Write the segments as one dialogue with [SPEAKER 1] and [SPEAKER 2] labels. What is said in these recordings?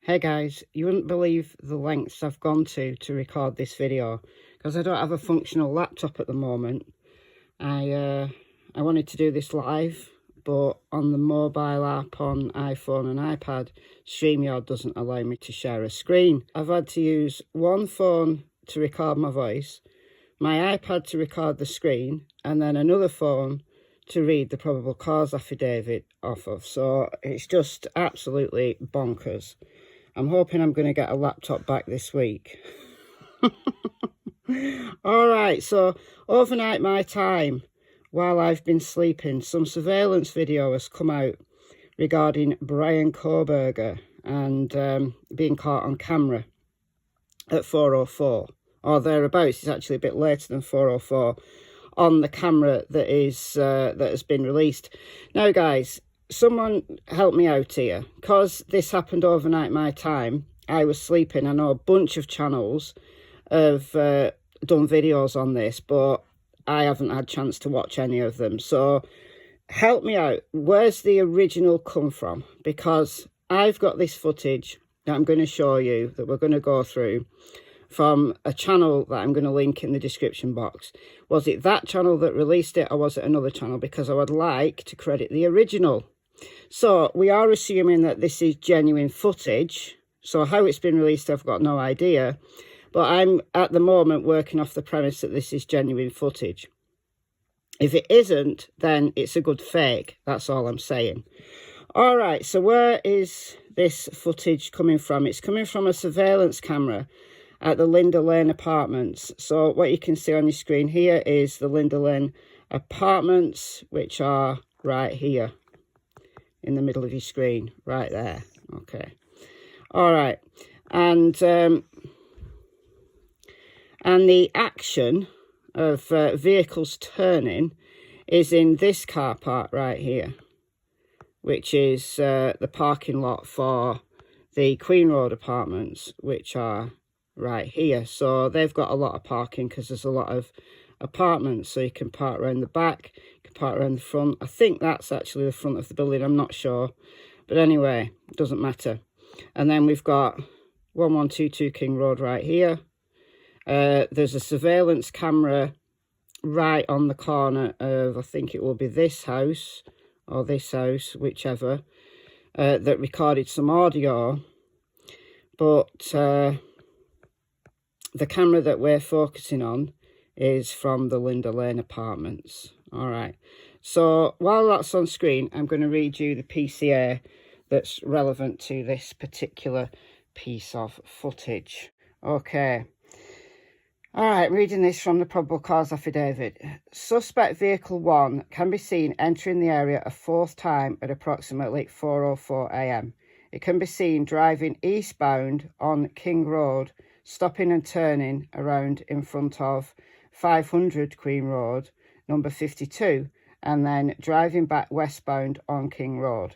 [SPEAKER 1] Hey guys, you wouldn't believe the lengths I've gone to record this video because I don't have a functional laptop at the moment. I wanted to do this live, but on the mobile app on iPhone and iPad, StreamYard doesn't allow me to share a screen. I've had to use one phone to record my voice, my iPad to record the screen, and then another phone to read the probable cause affidavit off of. So it's just absolutely bonkers. I'm hoping I'm going to get a laptop back this week. All right, so overnight my time, while I've been sleeping, some surveillance video has come out regarding Brian Kohberger and being caught on camera at 4:04 or thereabouts. It's actually a bit later than 4:04 on the camera that has been released. Now, guys, someone help me out here, because this happened overnight my time. I was sleeping. I know a bunch of channels have done videos on this, but I haven't had a chance to watch any of them. So help me out. Where's the original come from? Because I've got this footage that I'm going to show you, that we're going to go through, from a channel that I'm going to link in the description box. Was it that channel that released it, or was it another channel? Because I would like to credit the original. So we are assuming that this is genuine footage. So how it's been released, I've got no idea. But I'm at the moment working off the premise that this is genuine footage. If it isn't, then it's a good fake. That's all I'm saying. All right, so where is this footage coming from? It's coming from a surveillance camera at the Linda Lane Apartments. So what you can see on your screen here is the Linda Lane Apartments, which are right here in the middle of your screen, right there. Okay. All right. And the action of vehicles turning is in this car park right here, which is the parking lot for the Queen Road Apartments, which are right here. So they've got a lot of parking because there's a lot of apartments. So you can park around the back, you can park around the front. I think that's actually the front of the building, I'm not sure. But anyway, it doesn't matter. And then we've got 1122 King Road right here. There's a surveillance camera right on the corner of, I think it will be this house or this house, whichever, that recorded some audio. But the camera that we're focusing on is from the Linda Lane Apartments. All right. So while that's on screen, I'm going to read you the PCA that's relevant to this particular piece of footage. Okay. All right, reading this from the probable cause affidavit. Suspect vehicle 1 can be seen entering the area a fourth time at approximately 4:04 a.m. It can be seen driving eastbound on King Road, stopping and turning around in front of 500 Queen Road, number 52, and then driving back westbound on King Road.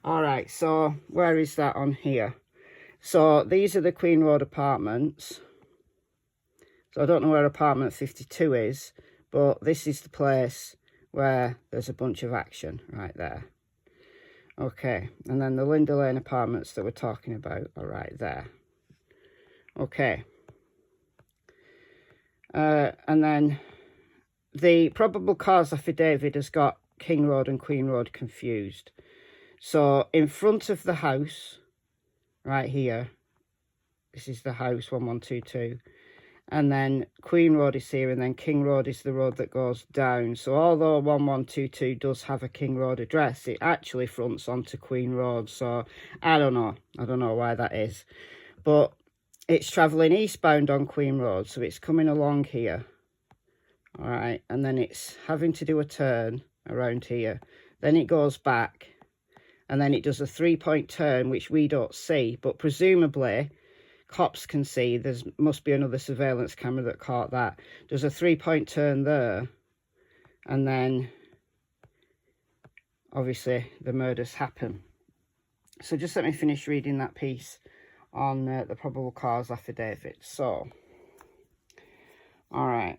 [SPEAKER 1] All right, so where is that on here? So these are the Queen Road Apartments. So I don't know where apartment 52 is, but this is the place where there's a bunch of action right there. Okay, and then the Linda Lane Apartments that we're talking about are right there. Okay. And then the probable cause affidavit has got King Road and Queen Road confused. So in front of the house, right here, this is the house 1122. And then Queen Road is here, and then King Road is the road that goes down. So although 1122 does have a King Road address, it actually fronts onto Queen Road. So I don't know why that is. But it's travelling eastbound on Queen Road, so it's coming along here. All right, and then it's having to do a turn around here. Then it goes back, and then it does a 3-point turn, which we don't see, but presumably cops can see. There must be another surveillance camera that caught that. There's a 3-point turn there, and then obviously the murders happen. So just let me finish reading that piece on the probable cause affidavit. So, all right.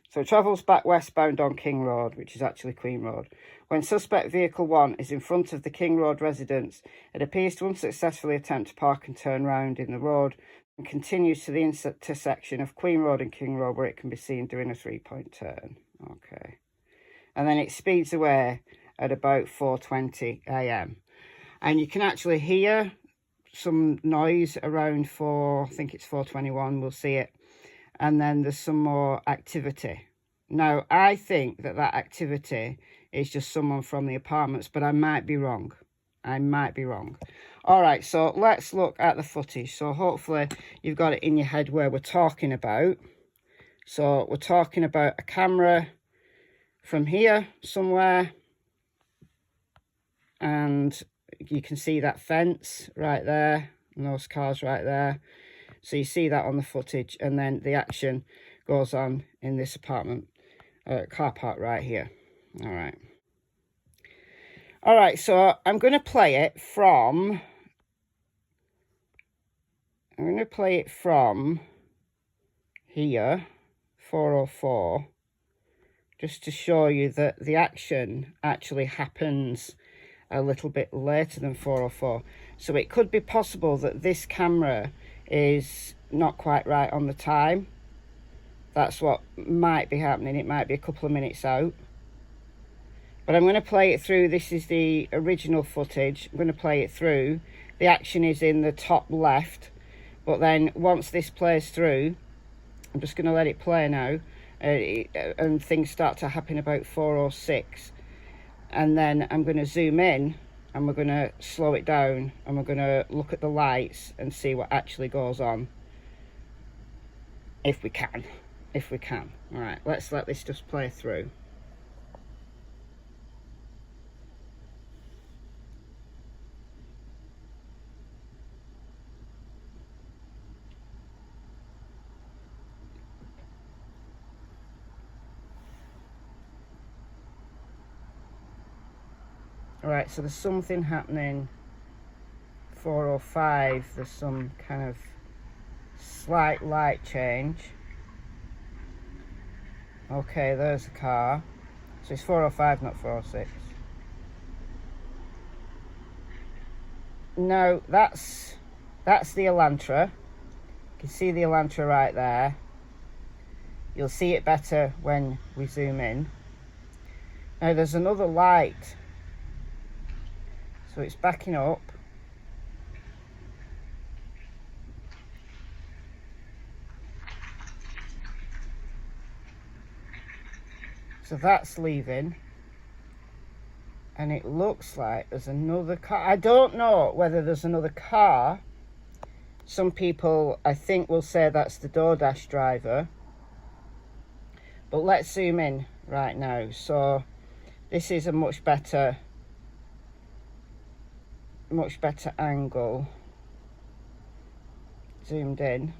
[SPEAKER 1] So it travels back westbound on King Road, which is actually Queen Road. When suspect vehicle 1 is in front of the King Road residence, it appears to unsuccessfully attempt to park and turn round in the road and continues to the intersection of Queen Road and King Road, where it can be seen doing a 3-point turn. Okay. And then it speeds away at about 4:20 a.m. And you can actually hear some noise around I think it's 4:21, we'll see it. And then there's some more activity. Now, I think that activity is just someone from the apartments, but I might be wrong. I might be wrong. All right, so let's look at the footage. So hopefully you've got it in your head where we're talking about. So we're talking about a camera from here somewhere. And you can see that fence right there, and those cars right there. So you see that on the footage, and then the action goes on in this apartment car park right here. All right, so I'm going to play it from here, 4:04, just to show you that the action actually happens a little bit later than 4:04. So it could be possible that this camera is not quite right on the time. That's what might be happening. It might be a couple of minutes out. But I'm going to play it through. This is the original footage. I'm going to play it through. The action is in the top left. But then once this plays through, I'm just going to let it play now. And things start to happen about 4:06. And then I'm going to zoom in, and we're going to slow it down, and we're going to look at the lights and see what actually goes on, if we can. All right, let's let this just play through. All right, so there's something happening. 4:05, there's some kind of slight light change. Okay, there's a car. So it's 4:05, not 4:06. No, that's the Elantra. You can see the Elantra right there. You'll see it better when we zoom in. Now there's another light. So it's backing up. So that's leaving. And it looks like there's another car. I don't know whether there's another car. Some people, I think, will say that's the DoorDash driver. But let's zoom in right now. So this is a much better angle. Zoomed in.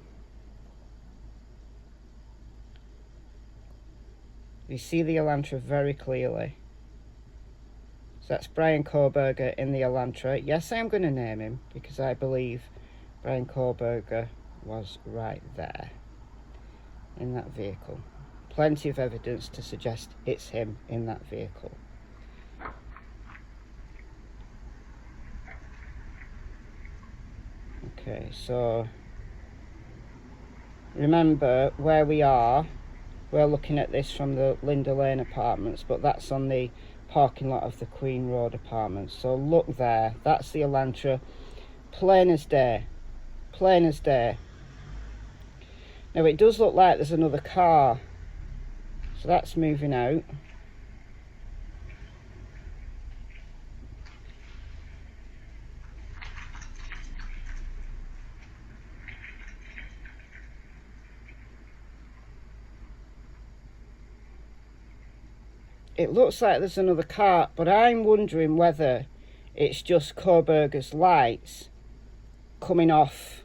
[SPEAKER 1] You see the Elantra very clearly. So that's Brian Kohberger in the Elantra. Yes, I am going to name him because I believe Brian Kohberger was right there in that vehicle. Plenty of evidence to suggest it's him in that vehicle. Okay, so remember where we are. We're looking at this from the Linda Lane apartments, but that's on the parking lot of the Queen Road apartments. So look there, that's the Elantra, plain as day, plain as day. Now it does look like there's another car, so that's moving out. It looks like there's another car, but I'm wondering whether it's just Kohberger's lights coming off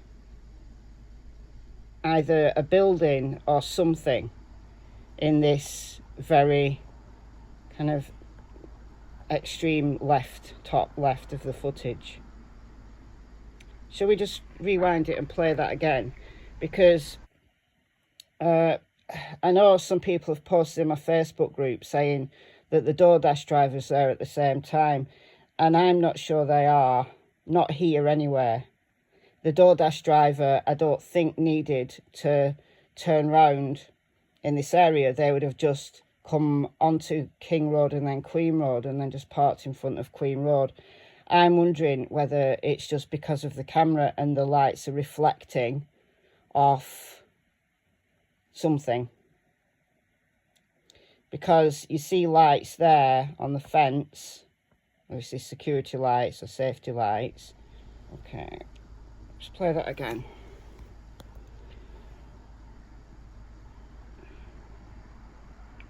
[SPEAKER 1] either a building or something in this very kind of extreme left, top left of the footage. Shall we just rewind it and play that again? Because I know some people have posted in my Facebook group saying that the DoorDash driver's there at the same time, and I'm not sure they are. Not here anywhere. The DoorDash driver, I don't think, needed to turn round in this area. They would have just come onto King Road and then Queen Road and then just parked in front of Queen Road. I'm wondering whether it's just because of the camera and the lights are reflecting off something. Because you see lights there on the fence, obviously security lights or safety lights. Okay, let's play that again.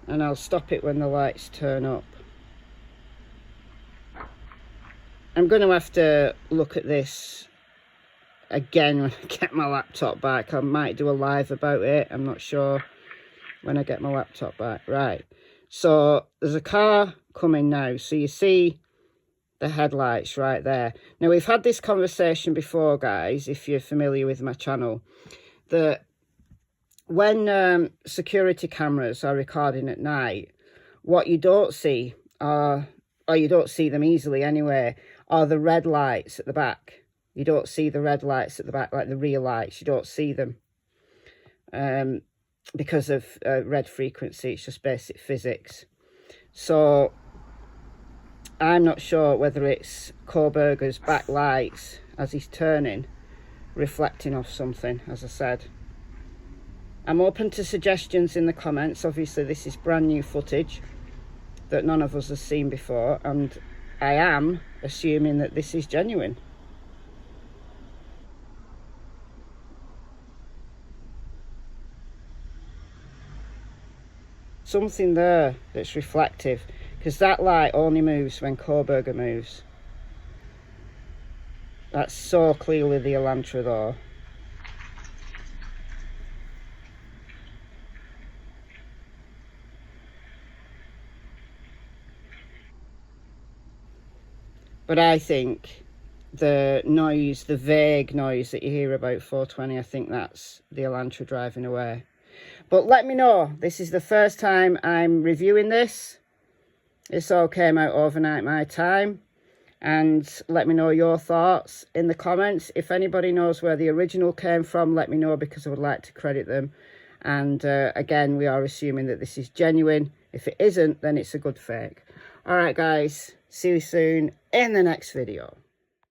[SPEAKER 1] And I'll stop it when the lights turn up. I'm going to have to look at this again when I get my laptop back. I might do a live about it. I'm not sure when I get my laptop back. Right. So there's a car coming now. So you see the headlights right there. Now, we've had this conversation before, guys, if you're familiar with my channel, that when security cameras are recording at night, what you don't see are, or you don't see them easily anyway, are the red lights at the back. You don't see the red lights at the back, like the rear lights. You don't see them because of red frequency. It's just basic physics. So I'm not sure whether it's Kohberger's back lights as he's turning, reflecting off something, as I said. I'm open to suggestions in the comments. Obviously, this is brand new footage that none of us has seen before, and I am assuming that this is genuine. Something there that's reflective, because that light only moves when Kohberger moves. That's so clearly the Elantra though. But I think the noise, the vague noise that you hear about 420, I think that's the Elantra driving away. But let me know. This is the first time I'm reviewing this. This all came out overnight my time. And let me know your thoughts in the comments. If anybody knows where the original came from, let me know, because I would like to credit them. And again, we are assuming that this is genuine. If it isn't, then it's a good fake. All right, guys. See you soon in the next video.